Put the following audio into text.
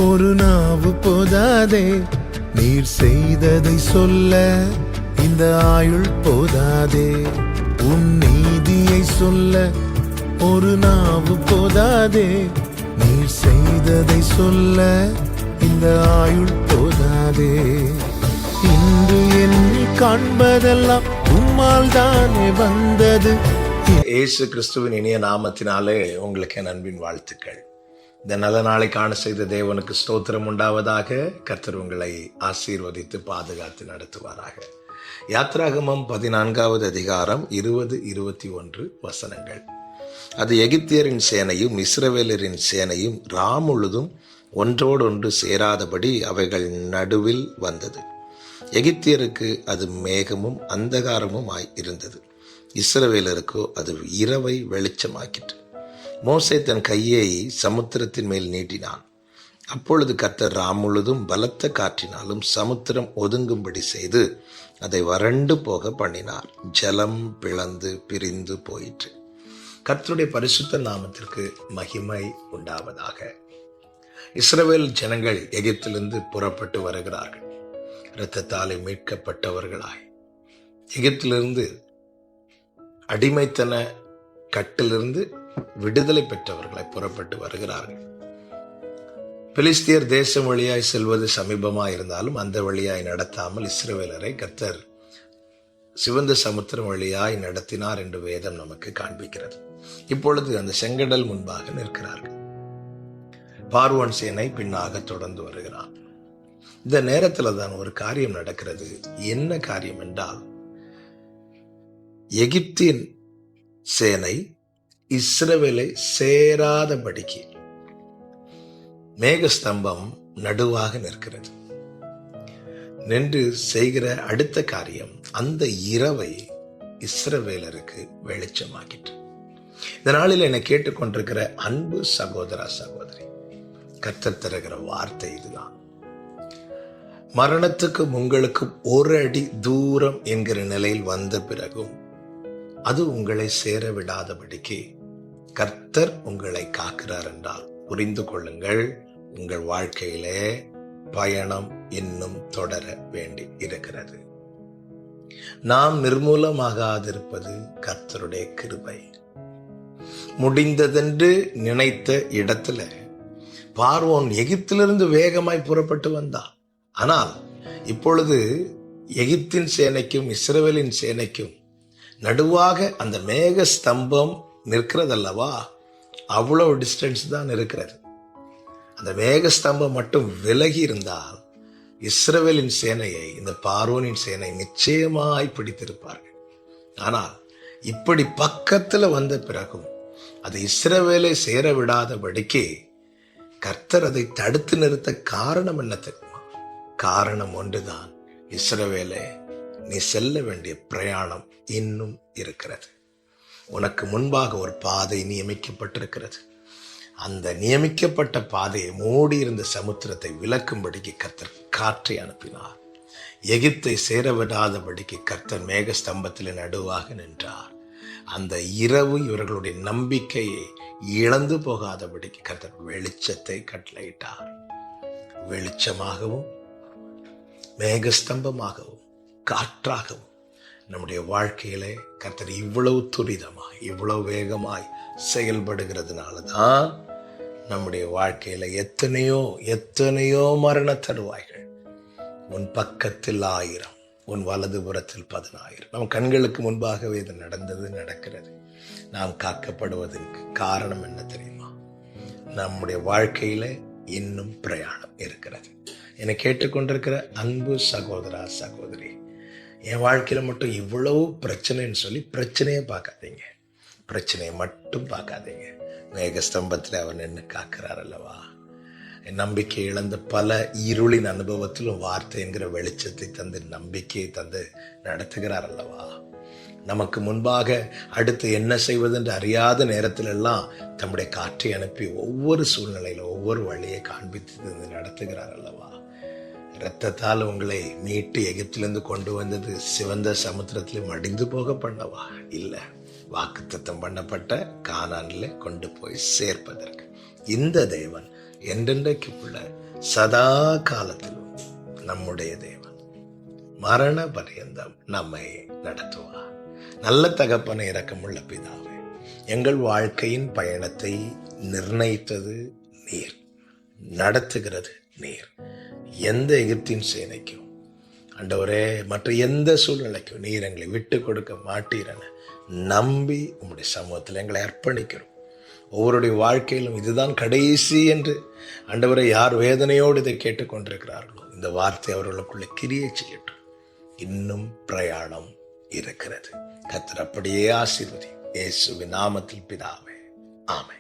ஒரு நாவு போதாதே, நீர் செய்ததை சொல்ல இந்த ஆயுள் போதாதே. உன் நீதியை சொல்ல ஒரு நாவு போதாதே, நீர் செய்ததை சொல்ல இந்த ஆயுள் போதாதே. இன்று என்னை காண்பதெல்லாம் உம்மால் தானே வந்தது. இயேசு கிறிஸ்துவின் இனிய நாமத்தினாலே உங்களுக்கு என் அன்பின் வாழ்த்துக்கள். இந்த நல்ல நாளை காண செய்த தேவனுக்கு ஸ்தோத்திரம் உண்டாவதாக. கர்த்தர் உங்களை ஆசீர்வதித்து பாதுகாத்து நடத்துவாராக. யாத்ராகமம் 14வது அதிகாரம் 20-21 வசனங்கள். அது எகிப்தியரின் சேனையும் இஸ்ரவேலரின் சேனையும் முழுதும் ஒன்றோடொன்று சேராதபடி அவைகள் நடுவில் வந்தது. எகிப்தியருக்கு அது மேகமும் அந்தகாரமும் இருந்தது, இஸ்ரவேலருக்கோ அது இரவை வெளிச்சமாக்கிற்று. மோசே தன் கையை சமுத்திரத்தின் மேல் நீட்டினான். அப்பொழுது கர்த்தர் முழுதும் பலத்த காற்றினாலும் சமுத்திரம் ஒதுங்கும்படி செய்து அதை வறண்டு போக பண்ணினார். ஜலம் பிளந்து பிரிந்து போயிற்று. கர்த்தருடைய பரிசுத்த நாமத்திற்கு மகிமை உண்டாவதாக. இஸ்ரவேல் ஜனங்கள் எகிப்திலிருந்து புறப்பட்டு வருகிறார்கள். இரத்தத்தாலே மீட்கப்பட்டவர்களாய் எகிப்திலிருந்து அடிமைத்தன கட்டிலிருந்து விடுதலை பெற்றவர்களாய் புறப்பட்டு வருகிறார்கள். பெலிஸ்தியர் தேசம் வழியாய் செல்வது சமீபமாய் இருந்தாலும் அந்த வழியாய் நடத்தாமல் இஸ்ரவேலரை கர்த்தர் சிவந்த சமுத்திரம் வழியாய் நடத்தினார் என்று வேதம் நமக்கு காண்பிக்கிறது. இப்பொழுது அந்த செங்கடல் முன்பாக நிற்கிறார்கள். பார்வோன் சேனை பின்னாக தொடர்ந்து வருகிறான். இந்த நேரத்தில் தான் ஒரு காரியம் நடக்கிறது. என்ன காரியம் என்றால், எகிப்தின் சேனை இஸ்ரவேலை சேராதபடிக்கு மேகஸ்தம்பம் நடுவாக நிற்கிறது. நின்று செய்கிற அடுத்த காரியம், அந்த இரவை இஸ்ரவேலருக்கு வெளிச்சமாக்கிற்று. இந்த நாளில் என்னை கேட்டுக்கொண்டிருக்கிற அன்பு சகோதரா சகோதரி, கர்த்தர் தருகிற வார்த்தை இதுதான். மரணத்துக்கும் உங்களுக்கும் ஒரு அடி தூரம் என்கிற நிலையில் வந்த பிறகும் அது உங்களை சேர விடாதபடிக்கு கர்த்தர் உங்களை காக்கிறார் என்றால் புரிந்து கொள்ளுங்கள், உங்கள் வாழ்க்கையிலே பயணம் இன்னும் தொடர வேண்டி இருக்கிறது. நாம் நிர்மூலமாகாதிருப்பது கர்த்தருடைய கிருபை. முடிந்ததென்று நினைத்த இடத்துல பார்வோன் எகிப்திலிருந்து வேகமாய் புறப்பட்டு வந்தான். ஆனால் இப்பொழுது எகிப்தின் சேனைக்கும் இஸ்ரவேலின் சேனைக்கும் நடுவாக அந்த மேக ஸ்தம்பம் நிற்கிறதல்லவா, அவ்வளவு டிஸ்டன்ஸ் தான் இருக்கிறது. அந்த மேக ஸ்தம்பம் மட்டும் விலகி இருந்தால் இஸ்ரவேலின் சேனையை இந்த பார்வோனின் சேனை நிச்சயமாய் பிடித்திருப்பார்கள். ஆனால் இப்படி பக்கத்துல வந்த பிறகும் அது இஸ்ரவேலை சேர விடாதபடிக்கு கர்த்தர் அதை தடுத்து நிறுத்த காரணம் என்ன தெரியுமா? காரணம் ஒன்றுதான், இஸ்ரவேலே, நீ செல்ல வேண்டிய பிரயாணம் இன்னும் இருக்கிறது. உனக்கு முன்பாக ஒரு பாதை நியமிக்கப்பட்டிருக்கிறது. அந்த நியமிக்கப்பட்ட பாதையை மூடி இருந்த சமுத்திரத்தை விலக்கும்படிக்கு கர்த்தர் காற்றை அனுப்பினார். எகிப்தை சேரவிடாதபடிக்கு கர்த்தர் மேகஸ்தம்பத்தில் நடுவாக நின்றார். அந்த இரவு இவர்களுடைய நம்பிக்கையை இழந்து போகாதபடிக்கு கர்த்தர் வெளிச்சத்தை கட்டளையிட்டார். வெளிச்சமாகவும் மேகஸ்தம்பமாகவும் காற்றாகவும் நம்முடைய வாழ்க்கையிலே கர்த்தர் இவ்வளவு துரிதமாய் இவ்வளவு வேகமாய் செயல்படுகிறதுனாலதான் நம்முடைய வாழ்க்கையில எத்தனையோ மரண தருவாய்கள். உன் பக்கத்தில் 1000, உன் வலதுபுறத்தில் 10,000. நம் கண்களுக்கு முன்பாகவே இது நடக்கிறது. நாம் காக்கப்படுவதற்கு காரணம் என்ன தெரியுமா? நம்முடைய வாழ்க்கையில இன்னும் பிரயாணம் இருக்கிறது. என்னை கேட்டுக்கொண்டிருக்கிற அன்பு சகோதரா சகோதரி, என் வாழ்க்கையில மட்டும் இவ்வளவு பிரச்சனைன்னு சொல்லி பிரச்சனையை பார்க்காதீங்க. பிரச்சனையை மட்டும் பார்க்காதீங்க. மேகஸ்தம்பத்தில் அவர் நின்று காக்கிறார் அல்லவா? நம்பிக்கை இழந்த பல இருளின் அனுபவத்திலும் வார்த்தை என்கிற வெளிச்சத்தை தந்து நம்பிக்கையை தந்து நடத்துகிறார் அல்லவா? நமக்கு முன்பாக அடுத்து என்ன செய்வது என்று அறியாத நேரத்தில் எல்லாம் தம்முடைய காற்றை அனுப்பி ஒவ்வொரு சூழ்நிலையில ஒவ்வொரு வழியை காண்பித்து நடத்துகிறார் அல்லவா? இரத்தத்தால் உங்களை மீட்டு எகிப்திலிருந்து கொண்டு வந்தது சிவந்த சமுத்திரத்திலே மடிந்து போக பண்ணவா? இல்ல, வாக்குத்தத்தம் பண்ணப்பட்ட கானானிலே கொண்டு போய் சேர்ப்பதற்கு. இந்த தேவன் என்றென்றைக்கு உள்ள சதா காலத்திலும் நம்முடைய தேவன் மரண பரியந்தம் நம்மை நடத்துவார். நல்ல தகப்பனை, இரக்கமுள்ள பிதாவே, எங்கள் வாழ்க்கையின் பயணத்தை நிர்ணயித்தது நீர், நடத்துகிறது நீர். எந்த எகிப்தின் சேனைக்கும் ஆண்டவரே, மற்ற எந்த சூழ்நிலைக்கும் நீர் எங்களை விட்டு கொடுக்க மாட்டீரென நம்பி உம்முடைய சமூகத்தில் எங்களை அர்ப்பணிக்கிறோம். ஒவ்வொருடைய வாழ்க்கையிலும் இதுதான் கடைசி என்று ஆண்டவரை யார் வேதனையோடு இதை கேட்டுக்கொண்டிருக்கிறார்களோ, இந்த வார்த்தை அவர்களுக்குள்ள கிரியை செய்யட்டும். இன்னும் பிரயாணம் இருக்கிறது. கர்த்தர் அப்படியே ஆசீர்வதி. இயேசுவின் நாமத்தில் பிதாவே, ஆமென்.